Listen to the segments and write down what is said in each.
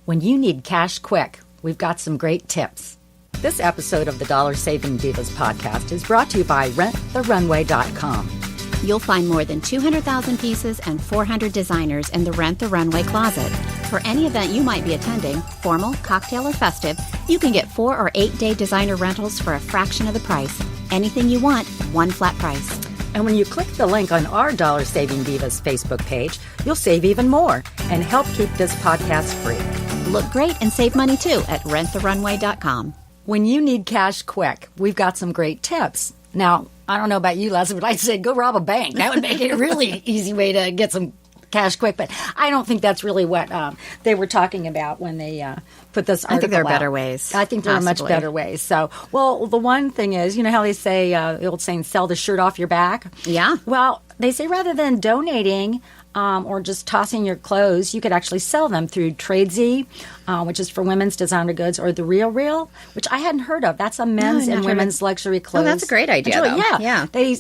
When you need cash quick, we've got some great tips. This episode of the Dollar Saving Divas podcast is brought to you by RentTheRunway.com. You'll find more than 200,000 pieces and 400 designers in the Rent the Runway closet. For any event you might be attending, formal, cocktail, or festive, you can get 4 or 8 day designer rentals for a fraction of the price. Anything you want, one flat price. And when you click the link on our Dollar Saving Divas Facebook page, you'll save even more and help keep this podcast free. Look great and save money too at renttherunway.com. When you need cash quick, we've got some great tips. Now, I don't know about you, Leslie, but I'd say go rob a bank. That would make it a really easy way to get some cash quick. But I don't think that's really what they were talking about when they put this article I think there are out. better ways. I think there are much better ways. So, well, the one thing is, you know how they say, the old saying, sell the shirt off your back? Yeah. Well, they say rather than donating or just tossing your clothes, you could actually sell them through Tradesy, which is for women's designer goods, or The Real Real, which I hadn't heard of. That's a men's and women's luxury clothes. Oh, that's a great idea, though. Yeah. They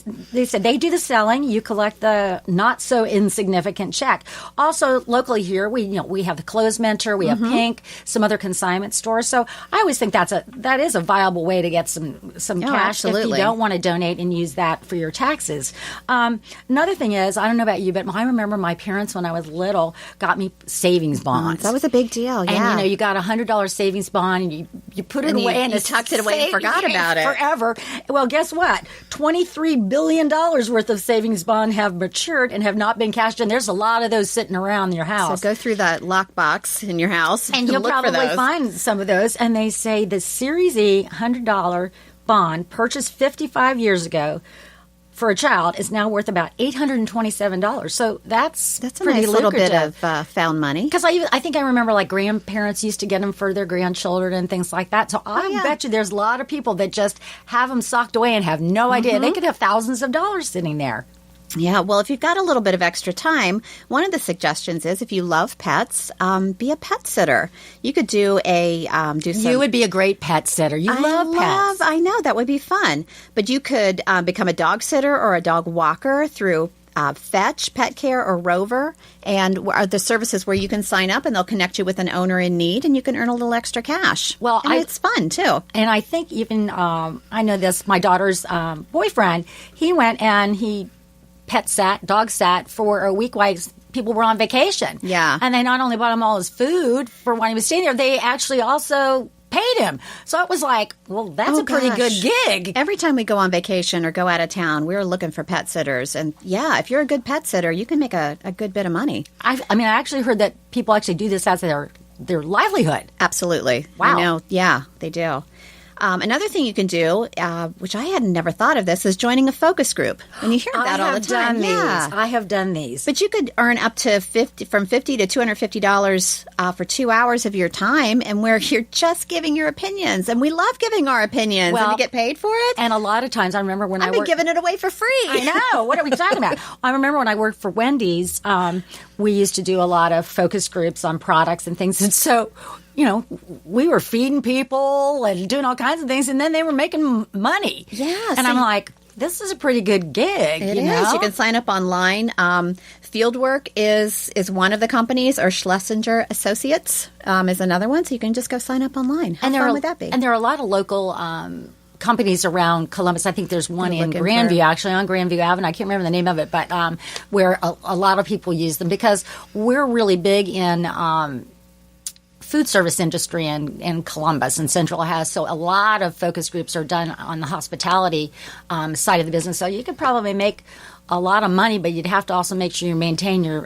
said they do the selling. You collect the not so insignificant check. Also, locally here, we have the Clothes Mentor, we have Pink, some other consignment stores. So I always think that is a viable way to get some cash if you don't want to donate and use that for your taxes. Another thing is, I don't know about you, but I remember my parents when I was little got me savings bonds. That was a big deal. Yeah. And you got $100 savings bond, and you put it away, and you tucked it away and forgot about it forever. Well, guess what? $23 billion worth of savings bond have matured and have not been cashed in. There's a lot of those sitting around your house. So go through that lockbox in your house, and you'll probably find some of those. And they say the Series E $100 bond purchased 55 years ago for a child is now worth about $827. So that's a pretty nice little bit lucrative. of found money. Because I think I remember like grandparents used to get them for their grandchildren and things like that. So I bet you there's a lot of people that just have them socked away and have no idea. They could have thousands of dollars sitting there. Yeah, well, if you've got a little bit of extra time, one of the suggestions is if you love pets, be a pet sitter. You could do You would be a great pet sitter. You love pets. I know, that would be fun. But you could become a dog sitter or a dog walker through Fetch, Pet Care, or Rover, and are the services where you can sign up and they'll connect you with an owner in need, and you can earn a little extra cash. Well, and it's fun too. And I think even I know this. My daughter's boyfriend, he went and he dog sat for a week while people were on vacation. Yeah. And they not only bought him all his food for when he was staying there, they actually also paid him. So it was like, well, that's a pretty good gig. Every time we go on vacation or go out of town, we're looking for pet sitters. And yeah, if you're a good pet sitter, you can make a good bit of money. I actually heard that people actually do this as their livelihood. Absolutely. Wow. I know. Yeah, they do. Another thing you can do, which I had never thought of this, is joining a focus group. And you hear that all the time. I have done these. But you could earn up to from $50 to $250 for 2 hours of your time, and where you're just giving your opinions. And we love giving our opinions, and we get paid for it. And a lot of times, I remember when I've been giving it away for free. I know. What are we talking about? I remember when I worked for Wendy's, we used to do a lot of focus groups on products and things. And so, we were feeding people and doing all kinds of things, and then they were making money. Yeah. And I'm like, this is a pretty good gig. It is. You can sign up online. Fieldwork is one of the companies, or Schlesinger Associates is another one. So you can just go sign up online. How fun would that be? And there are a lot of local companies around Columbus. I think there's one in Grandview, actually, on Grandview Avenue. I can't remember the name of it, but where a lot of people use them because we're really big in food service industry in Columbus and Central Ohio. So a lot of focus groups are done on the hospitality side of the business. So you could probably make a lot of money, but you'd have to also make sure you maintain your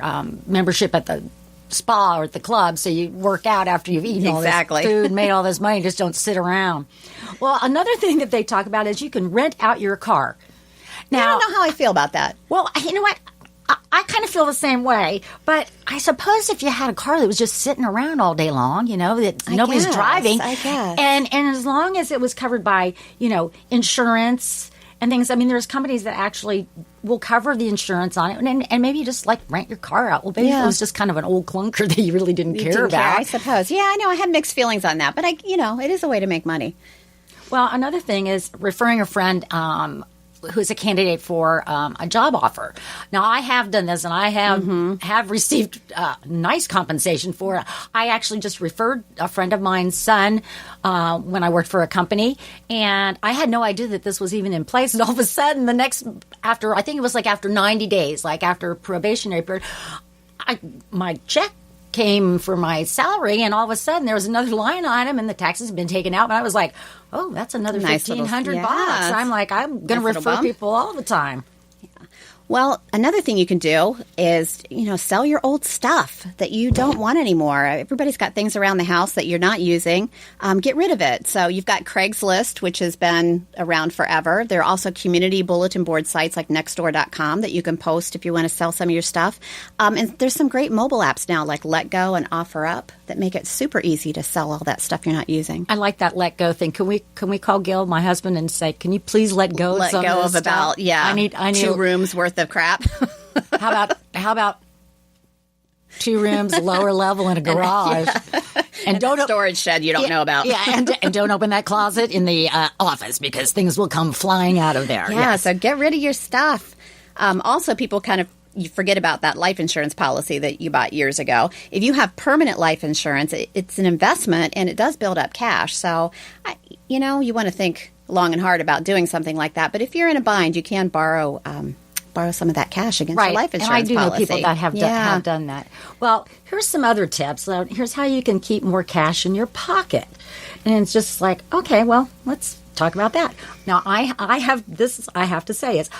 membership at the spa or at the club, so you work out after you've eaten all this food and made all this money. Just don't sit around. Well, another thing that they talk about is you can rent out your car. Now, I don't know how I feel about that. Well, you know what? I kind of feel the same way, but I suppose if you had a car that was just sitting around all day long, that nobody's driving, I guess. And as long as it was covered by, insurance and things. I mean, there's companies that actually will cover the insurance on it, and maybe you just rent your car out. Well, maybe it was just kind of an old clunker that you really didn't care about. I suppose. Yeah, I know. I have mixed feelings on that, but it is a way to make money. Well, another thing is referring a friend who's a candidate for a job offer. Now, I have done this, and I have received nice compensation for it. I actually just referred a friend of mine's son when I worked for a company, and I had no idea that this was even in place. And all of a sudden, I think it was like after 90 days, like after probationary period, my check came for my salary, and all of a sudden there was another line item and the taxes had been taken out, and I was like, oh, that's another $1,500 bucks. I'm like, I'm going to refer people all the time. Well, another thing you can do is, sell your old stuff that you don't want anymore. Everybody's got things around the house that you're not using. Get rid of it. So you've got Craigslist, which has been around forever. There are also community bulletin board sites like Nextdoor.com that you can post if you want to sell some of your stuff. And there's some great mobile apps now like LetGo and OfferUp that make it super easy to sell all that stuff you're not using. I like that Let Go thing. Can we call Gil, my husband, and say, can you please let go of some of this about stuff? I need 2 rooms worth of crap. How about 2 rooms, lower level, in a garage, and don't storage shed you don't know about. Yeah, and don't open that closet in the office because things will come flying out of there. Yeah, so get rid of your stuff. Also, people you forget about that life insurance policy that you bought years ago. If you have permanent life insurance, it's an investment and it does build up cash. So, you want to think long and hard about doing something like that. But if you're in a bind, you can borrow some of that cash against your life insurance policy. And I do know people that have done that. Well, here's some other tips. Here's how you can keep more cash in your pocket. And it's just like, okay, well, let's talk about that. Now, I have to say is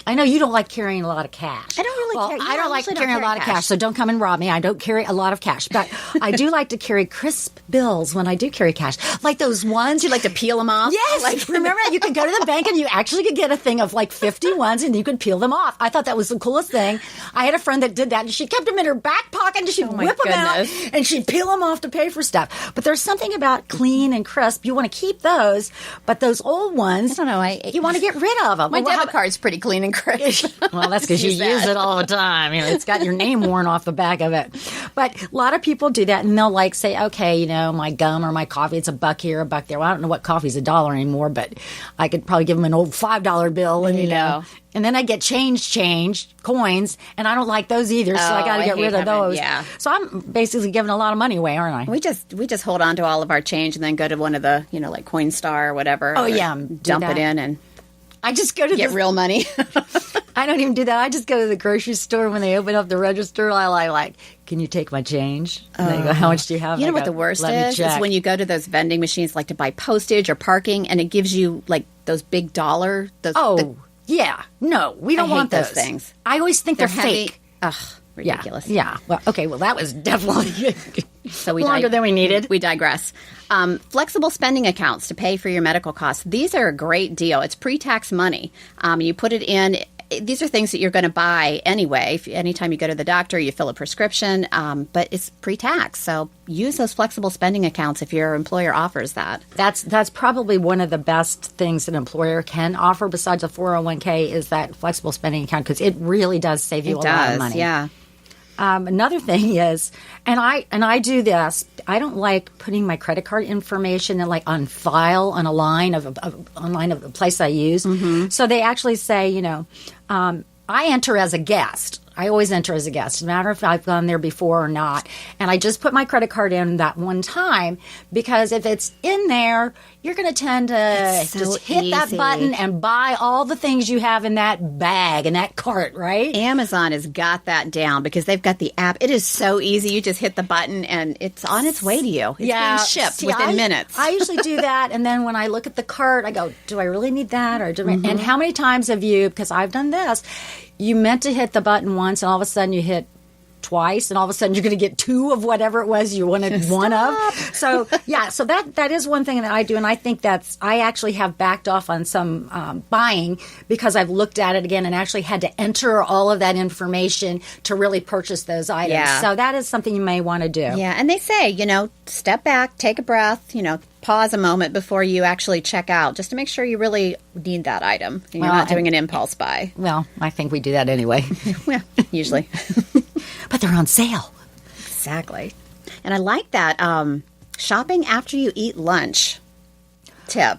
I know you don't like carrying a lot of cash. I don't really carry. I don't like carrying a lot of cash, so don't come and rob me. I don't carry a lot of cash, but I do like to carry crisp bills when I do carry cash, like those ones you like to peel them off. Yes, remember you could go to the bank and you actually could get a thing of like 50 ones and you could peel them off. I thought that was the coolest thing. I had a friend that did that, and she kept them in her back pocket and she'd whip them out and she'd peel them off to pay for stuff. But there's something about clean and crisp. You want to keep those, but those old ones, I don't know. You want to get rid of them. My debit card's pretty clean and crisp. Well, that's because you use it all the time. It's got your name worn off the back of it. But a lot of people do that, and they'll say, okay, my gum or my coffee, it's $1 here, $1 there. Well, I don't know what coffee's $1 anymore, but I could probably give them an old $5 bill, and and then I get change coins, and I don't like those either, so I got to get rid of those. Yeah. So I'm basically giving a lot of money away, aren't I? We just hold on to all of our change and then go to one of the, like Coinstar or whatever. Oh, yeah. Dump it in and I just go to get real money. I don't even do that. I just go to the grocery store when they open up the register. I like, can you take my change? And they go, how much do you have? You know what the worst is? Is when you go to those vending machines like to buy postage or parking, and it gives you like those big dollar. Yeah. No, we don't want those things. I always think they're fake. Ugh, ridiculous. Yeah. Well, okay. Well, that was definitely so longer than we needed. We digress. Flexible spending accounts to pay for your medical costs. These are a great deal. It's pre-tax money. You put it in. These are things that you're going to buy anyway. Anytime you go to the doctor, you fill a prescription, but it's pre-tax. So use those flexible spending accounts if your employer offers that. That's probably one of the best things an employer can offer besides a 401k is that flexible spending account because it really does save you a lot of money. Yeah. Another thing is, and I do this. I don't like putting my credit card information on file on a line of a place I use. Mm-hmm. So they actually say, I enter as a guest. I always enter as a guest, no matter if I've gone there before or not. And I just put my credit card in that one time because if it's in there, you're going to tend to just hit that button and buy all the things you have in that bag and that cart, right? Amazon has got that down because they've got the app. It is so easy. You just hit the button and it's on its way to you. It's being shipped within minutes. I usually do that. And then when I look at the cart, I go, do I really need that? Or And how many times have you, because I've done this, you meant to hit the button once and all of a sudden you hit twice and all of a sudden you're going to get 2 of whatever it was you wanted one of. So so that is one thing that I do, and I think I actually have backed off on some buying because I've looked at it again and actually had to enter all of that information to really purchase those items. Yeah. So that is something you may want to do. Yeah, and they say, step back, take a breath, pause a moment before you actually check out just to make sure you really need that item and you're not doing an impulse buy. Well, I think we do that anyway. Well, usually. But they're on sale. Exactly. And I like that shopping after you eat lunch tip.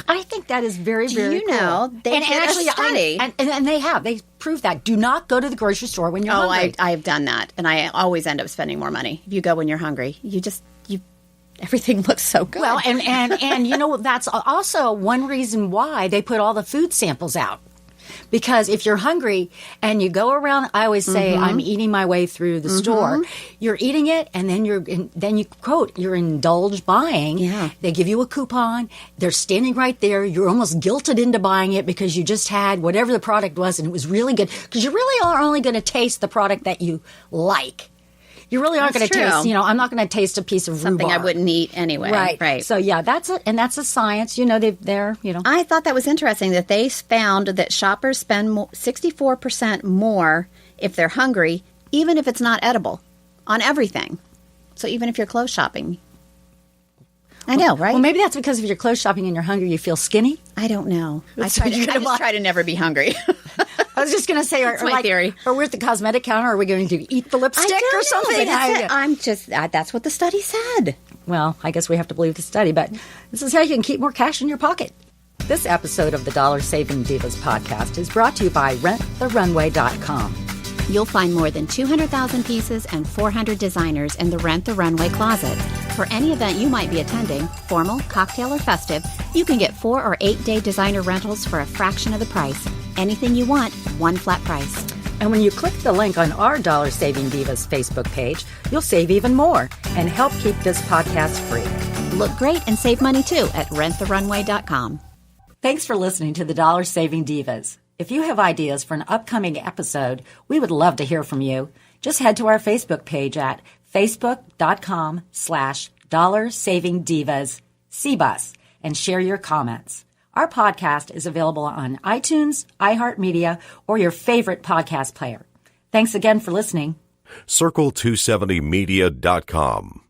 I think that is very, very cool. You know, they did a study. And they have. They proved that. Do not go to the grocery store when you're hungry. I've done that, and I always end up spending more money. If you go when you're hungry, everything looks so good. Well, and you know, that's also one reason why they put all the food samples out. Because if you're hungry and you go around, I always say, I'm eating my way through the store. You're eating it, and then you quote, you're indulged buying. Yeah. They give you a coupon. They're standing right there. You're almost guilted into buying it because you just had whatever the product was, and it was really good. Because you really are only going to taste the product that you like. You really aren't going to taste, I'm not going to taste a piece of something rhubarb. I wouldn't eat anyway. Right. So, yeah, that's it. And that's a science. They're. I thought that was interesting that they found that shoppers spend 64% more if they're hungry, even if it's not edible, on everything. So even if you're clothes shopping. I know, right? Well, maybe that's because if you're clothes shopping and you're hungry, you feel skinny. I don't know. I just try to never be hungry. I was just going to say, that's my theory. Or we're at the cosmetic counter. Are we going to eat the lipstick or something? That's what the study said. Well, I guess we have to believe the study, but this is how you can keep more cash in your pocket. This episode of the Dollar Saving Divas podcast is brought to you by RentTheRunway.com. You'll find more than 200,000 pieces and 400 designers in the Rent the Runway closet. For any event you might be attending, formal, cocktail, or festive, you can get 4 or 8 day designer rentals for a fraction of the price. Anything you want, one flat price. And when you click the link on our Dollar Saving Divas Facebook page, you'll save even more and help keep this podcast free. Look great and save money too at RentTheRunway.com. Thanks for listening to the Dollar Saving Divas. If you have ideas for an upcoming episode, we would love to hear from you. Just head to our Facebook page at facebook.com/DollarSavingDivas and share your comments. Our podcast is available on iTunes, iHeartMedia, or your favorite podcast player. Thanks again for listening. Circle270media.com